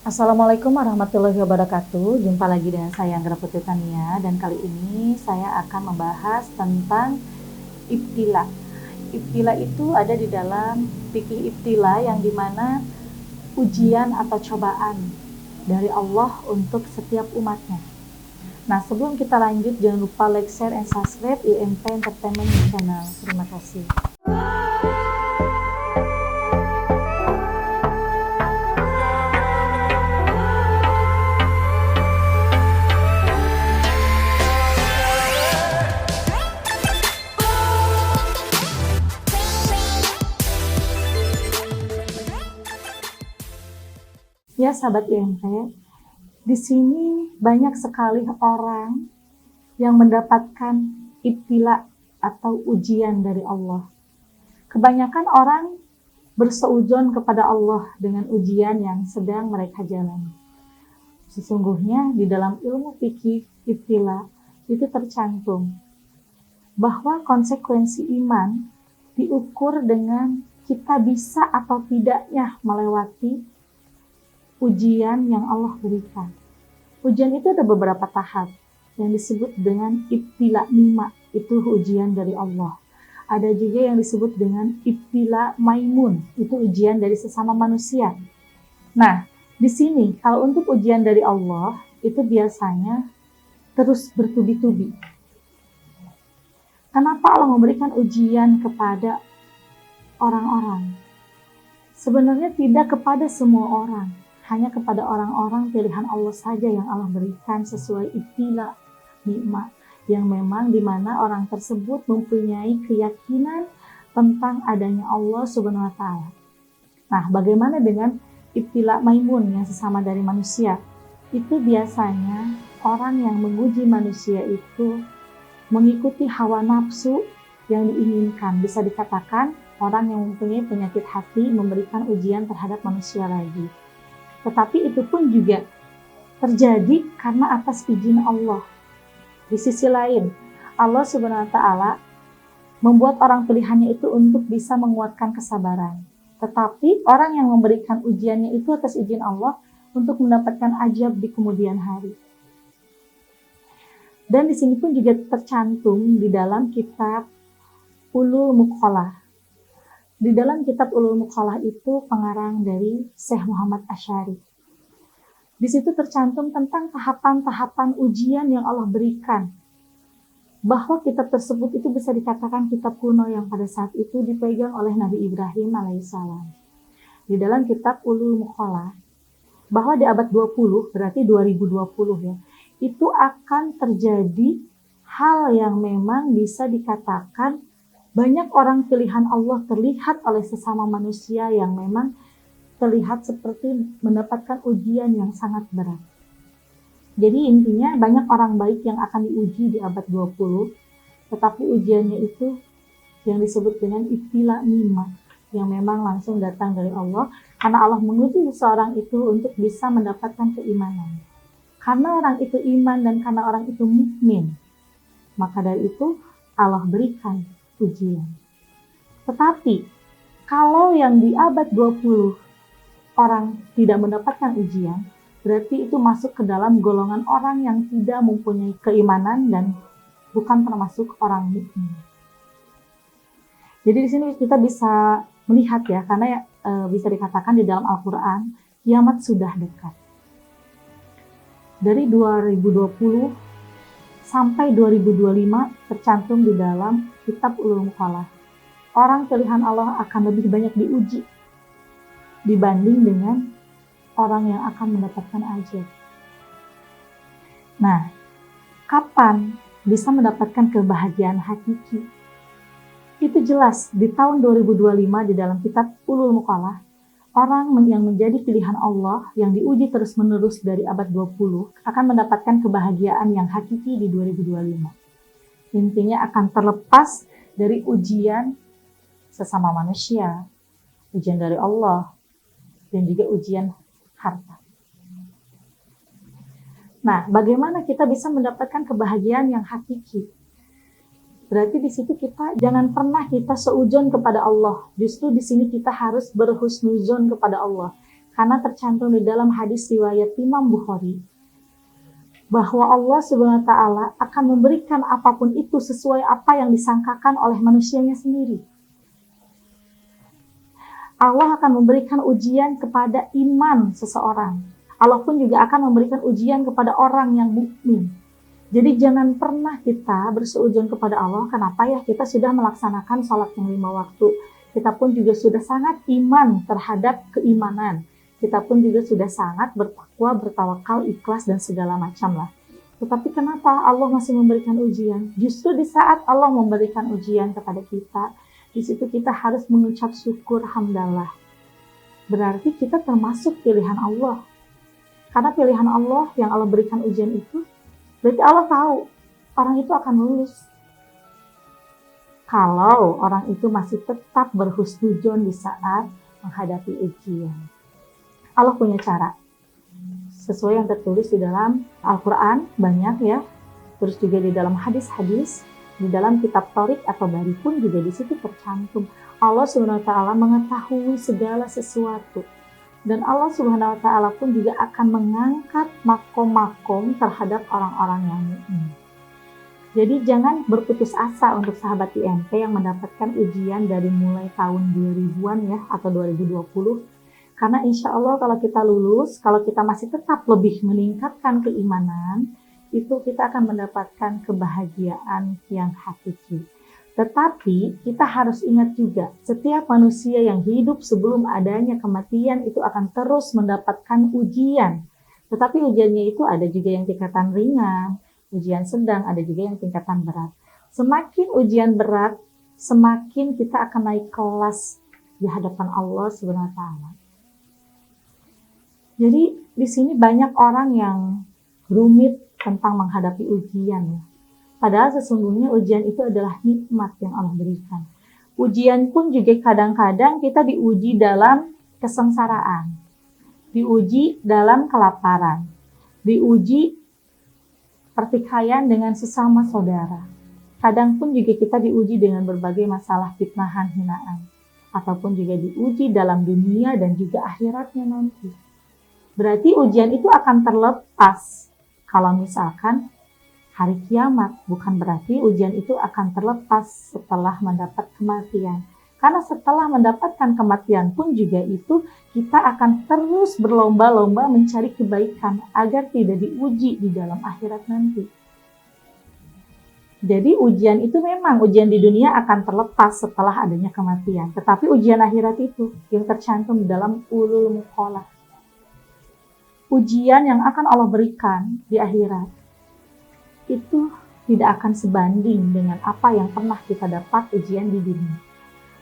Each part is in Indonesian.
Assalamualaikum warahmatullahi wabarakatuh. Jumpa lagi dengan saya Anggra Putri Tania, dan kali ini saya akan membahas tentang ibtila. Ibtila itu ada di dalam fikih ibtila yang dimana ujian atau cobaan dari Allah untuk setiap umatnya. Nah, sebelum kita lanjut, jangan lupa like, share, and subscribe IMP Entertainment Channel. Terima kasih. Ya, sahabat IMP, di sini banyak sekali orang yang mendapatkan ibtila atau ujian dari Allah. Kebanyakan orang berseujon kepada Allah dengan ujian yang sedang mereka jalani. Sesungguhnya di dalam ilmu fikih ibtila itu tercantum bahwa konsekuensi iman diukur dengan kita bisa atau tidaknya melewati ujian yang Allah berikan. Ujian itu ada beberapa tahap yang disebut dengan ibtila mima, itu ujian dari Allah. Ada juga yang disebut dengan ibtila maimun, itu ujian dari sesama manusia. Nah, di sini kalau untuk ujian dari Allah itu biasanya terus bertubi-tubi. Kenapa Allah memberikan ujian kepada orang-orang? Sebenarnya tidak kepada semua orang, hanya kepada orang-orang pilihan Allah saja yang Allah berikan sesuai ibtila nikmat, yang memang dimana orang tersebut mempunyai keyakinan tentang adanya Allah Subhanahu wa Ta'ala. Nah, bagaimana dengan ibtila maimun yang sesama dari manusia? Itu biasanya orang yang menguji manusia itu mengikuti hawa nafsu yang diinginkan. Bisa dikatakan orang yang mempunyai penyakit hati memberikan ujian terhadap manusia lagi. Tetapi itu pun juga terjadi karena atas izin Allah. Di sisi lain, Allah Subhanahu wa Ta'ala membuat orang pilihannya itu untuk bisa menguatkan kesabaran. Tetapi orang yang memberikan ujiannya itu atas izin Allah untuk mendapatkan ajab di kemudian hari. Dan di sini pun juga tercantum di dalam kitab Ulul Muqalah. Di dalam kitab Ulul Muqalah itu pengarang dari Syekh Muhammad Asy'ari. Di situ tercantum tentang tahapan-tahapan ujian yang Allah berikan. Bahwa kitab tersebut itu bisa dikatakan kitab kuno yang pada saat itu dipegang oleh Nabi Ibrahim alaihissalam. Di dalam kitab Ulul Muqalah, bahwa di abad 20, berarti 2020 ya, itu akan terjadi hal yang memang bisa dikatakan banyak orang pilihan Allah terlihat oleh sesama manusia yang memang terlihat seperti mendapatkan ujian yang sangat berat. Jadi intinya banyak orang baik yang akan diuji di abad 20, tetapi ujiannya itu yang disebut dengan ibtila mimma, yang memang langsung datang dari Allah, karena Allah menguji seseorang itu untuk bisa mendapatkan keimanan. Karena orang itu iman dan karena orang itu mukmin, maka dari itu Allah berikan ujian. Tetapi kalau yang di abad 20 orang tidak mendapatkan ujian, berarti itu masuk ke dalam golongan orang yang tidak mempunyai keimanan dan bukan termasuk orang mukmin. Jadi di sini kita bisa melihat ya, karena bisa dikatakan di dalam Al-Quran kiamat sudah dekat. Dari 2020 sampai 2025 tercantum di dalam kitab Ulul Muqalah. Orang pilihan Allah akan lebih banyak diuji dibanding dengan orang yang akan mendapatkan ajab. Nah, kapan bisa mendapatkan kebahagiaan hakiki? Itu jelas di tahun 2025 di dalam kitab Ulul Muqalah, orang yang menjadi pilihan Allah yang diuji terus-menerus dari abad 20 akan mendapatkan kebahagiaan yang hakiki di 2025. Intinya akan terlepas dari ujian sesama manusia, ujian dari Allah, dan juga ujian harta. Nah, bagaimana kita bisa mendapatkan kebahagiaan yang hakiki? Berarti di situ kita jangan pernah kita seujon kepada Allah. Justru di sini kita harus berhusnuzon kepada Allah. Karena tercantum di dalam hadis riwayat Imam Bukhari bahwa Allah Subhanahu wa taala akan memberikan apapun itu sesuai apa yang disangkakan oleh manusianya sendiri. Allah akan memberikan ujian kepada iman seseorang. Allah pun juga akan memberikan ujian kepada orang yang mukmin. Jadi jangan pernah kita berseujung kepada Allah. Kenapa ya? Kita sudah melaksanakan sholat yang 5 waktu. Kita pun juga sudah sangat iman terhadap keimanan. Kita pun juga sudah sangat bertakwa, bertawakal, ikhlas, dan segala macam lah. Tetapi kenapa Allah masih memberikan ujian? Justru di saat Allah memberikan ujian kepada kita, di situ kita harus mengucap syukur, hamdalah. Berarti kita termasuk pilihan Allah. Karena pilihan Allah yang Allah berikan ujian itu, berarti Allah tahu orang itu akan lulus. Kalau orang itu masih tetap berhusnudzon di saat menghadapi ujian. Allah punya cara. Sesuai yang tertulis di dalam Al-Quran, banyak ya. Terus juga di dalam hadis-hadis, di dalam kitab Thoriq atau Bari pun juga di situ tercantum. Allah Subhanahu wa taala mengetahui segala sesuatu. Dan Allah Subhanahu wa taala pun juga akan mengangkat makom-makom terhadap orang-orang yang mukmin. Jadi jangan berputus asa untuk sahabat IMP yang mendapatkan ujian dari mulai tahun 2000-an ya, atau 2020. Karena insya Allah kalau kita lulus, kalau kita masih tetap lebih meningkatkan keimanan, itu kita akan mendapatkan kebahagiaan yang hakiki. Tetapi kita harus ingat juga, setiap manusia yang hidup sebelum adanya kematian itu akan terus mendapatkan ujian. Tetapi ujiannya itu ada juga yang tingkatan ringan, ujian sedang, ada juga yang tingkatan berat. Semakin ujian berat, semakin kita akan naik kelas di hadapan Allah Subhanahu wa taala. Jadi di sini banyak orang yang rumit tentang menghadapi ujian. Padahal sesungguhnya ujian itu adalah nikmat yang Allah berikan. Ujian pun juga kadang-kadang kita diuji dalam kesengsaraan, diuji dalam kelaparan, diuji pertikaian dengan sesama saudara. Kadang pun juga kita diuji dengan berbagai masalah fitnahan, hinaan, ataupun juga diuji dalam dunia dan juga akhiratnya nanti. Berarti ujian itu akan terlepas kalau misalkan hari kiamat, bukan berarti ujian itu akan terlepas setelah mendapat kematian. Karena setelah mendapatkan kematian pun juga itu kita akan terus berlomba-lomba mencari kebaikan agar tidak diuji di dalam akhirat nanti. Jadi ujian itu memang ujian di dunia akan terlepas setelah adanya kematian. Tetapi ujian akhirat itu yang tercantum dalam ulul muqalah. Ujian yang akan Allah berikan di akhirat itu tidak akan sebanding dengan apa yang pernah kita dapat ujian di dunia.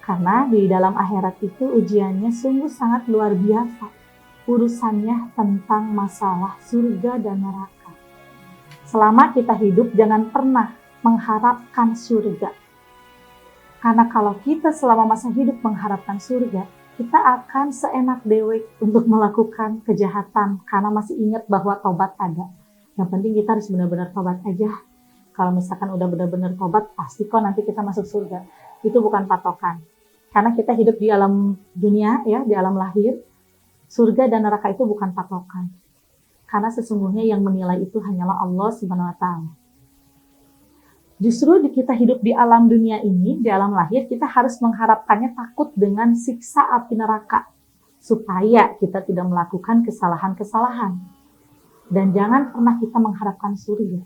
Karena di dalam akhirat itu ujiannya sungguh sangat luar biasa. Urusannya tentang masalah surga dan neraka. Selama kita hidup jangan pernah mengharapkan surga. Karena kalau kita selama masa hidup mengharapkan surga, kita akan seenak dewek untuk melakukan kejahatan karena masih ingat bahwa tobat ada. Yang penting kita harus benar-benar tobat aja. Kalau misalkan udah benar-benar tobat, pasti kok nanti kita masuk surga. Itu bukan patokan. Karena kita hidup di alam dunia, ya, di alam lahir. Surga dan neraka itu bukan patokan. Karena sesungguhnya yang menilai itu hanyalah Allah Subhanahu wa taala. Justru kita hidup di alam dunia ini, di alam lahir, kita harus mengharapkannya takut dengan siksa api neraka. Supaya kita tidak melakukan kesalahan-kesalahan. Dan jangan pernah kita mengharapkan surga.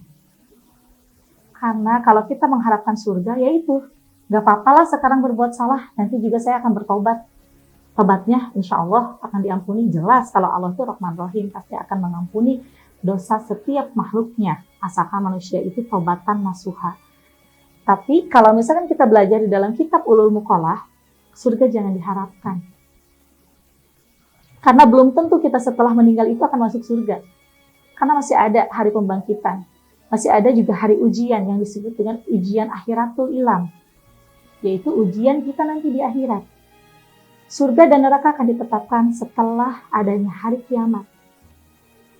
Karena kalau kita mengharapkan surga, yaitu gak apa-apalah sekarang berbuat salah, nanti juga saya akan bertobat. Tobatnya insya Allah akan diampuni, jelas kalau Allah itu Rahman Rahim, pasti akan mengampuni dosa setiap makhluknya, asalkan manusia itu tobatan nasuha. Tapi kalau misalkan kita belajar di dalam kitab Ulul Muqalah, surga jangan diharapkan. Karena belum tentu kita setelah meninggal itu akan masuk surga. Karena masih ada hari pembangkitan. Masih ada juga hari ujian yang disebut dengan ujian akhiratul ilam. Yaitu ujian kita nanti di akhirat. Surga dan neraka akan ditetapkan setelah adanya hari kiamat.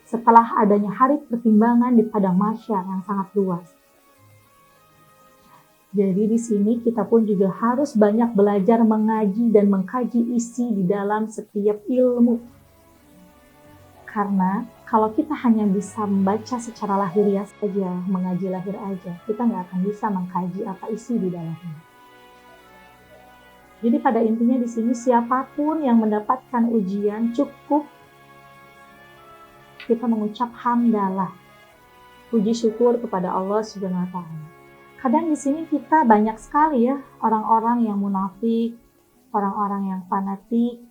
Setelah adanya hari pertimbangan di padang mahsyar yang sangat luas. Jadi di sini kita pun juga harus banyak belajar mengaji dan mengkaji isi di dalam setiap ilmu. Karena kalau kita hanya bisa membaca secara lahiriah saja, mengaji lahir aja, kita nggak akan bisa mengkaji apa isi di dalamnya. Jadi pada intinya di sini siapapun yang mendapatkan ujian cukup kita mengucap hamdalah, puji syukur kepada Allah Subhanahu wa taala. Kadang di sini kita banyak sekali ya orang-orang yang munafik, orang-orang yang fanatik,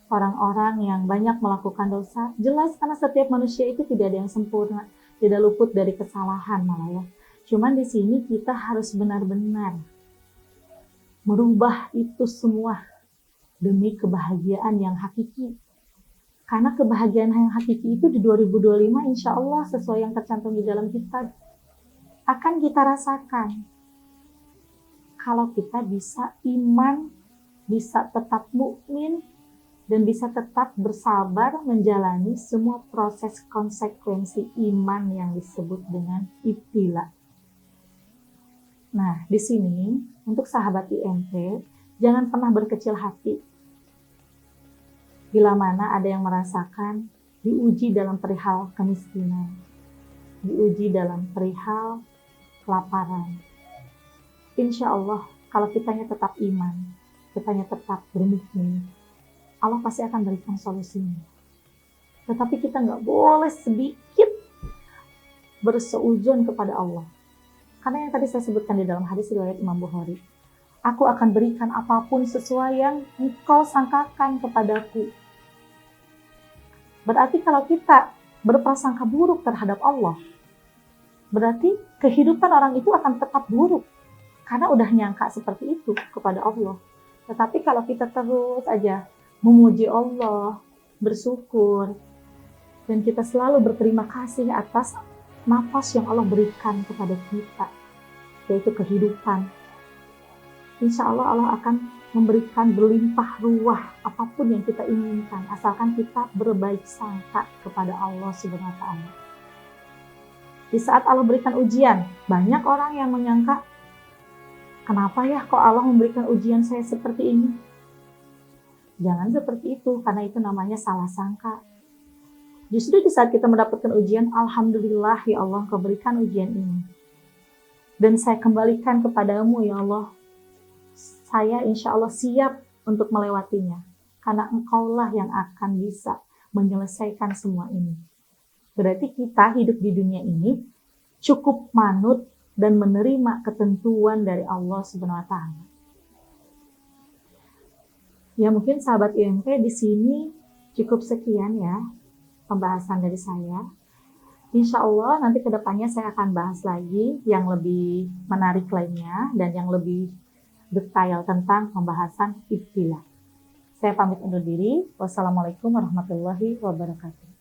orang-orang yang banyak melakukan dosa. Jelas karena setiap manusia itu tidak ada yang sempurna, tidak luput dari kesalahan malah ya. Cuman di sini kita harus benar-benar merubah itu semua demi kebahagiaan yang hakiki. Karena kebahagiaan yang hakiki itu di 2025 insya Allah sesuai yang tercantum di dalam kitab akan kita rasakan. Kalau kita bisa iman, bisa tetap mukmin, dan bisa tetap bersabar menjalani semua proses konsekuensi iman yang disebut dengan ibtila. Nah, di sini untuk sahabat IMP, jangan pernah berkecil hati. Bila mana ada yang merasakan diuji dalam perihal kemiskinan, diuji dalam perihal kelaparan. Insya Allah, kalau kitanya tetap iman, kitanya tetap bermukmin, Allah pasti akan berikan solusinya. Tetapi kita nggak boleh sedikit berseujun kepada Allah. Karena yang tadi saya sebutkan di dalam hadis riwayat Imam Bukhari, aku akan berikan apapun sesuai yang engkau sangkakan kepadaku. Berarti kalau kita berprasangka buruk terhadap Allah, berarti kehidupan orang itu akan tetap buruk. Karena udah nyangka seperti itu kepada Allah. Tetapi kalau kita terus aja memuji Allah, bersyukur, dan kita selalu berterima kasih atas nafas yang Allah berikan kepada kita, yaitu kehidupan. Insya Allah Allah akan memberikan berlimpah ruah apapun yang kita inginkan, asalkan kita berbaik sangka kepada Allah Subhanahu wa taala. Di saat Allah berikan ujian, banyak orang yang menyangka, kenapa ya kok Allah memberikan ujian saya seperti ini? Jangan seperti itu, karena itu namanya salah sangka. Justru di saat kita mendapatkan ujian, alhamdulillah ya Allah Engkau berikan ujian ini. Dan saya kembalikan kepadamu ya Allah. Saya insya Allah siap untuk melewatinya. Karena Engkaulah yang akan bisa menyelesaikan semua ini. Berarti kita hidup di dunia ini cukup manut dan menerima ketentuan dari Allah Subhanahu wa taala. Ya mungkin sahabat IMP di sini cukup sekian ya pembahasan dari saya. Insya Allah nanti ke depannya saya akan bahas lagi yang lebih menarik lainnya dan yang lebih detail tentang pembahasan ibtilah. Saya pamit undur diri. Wassalamualaikum warahmatullahi wabarakatuh.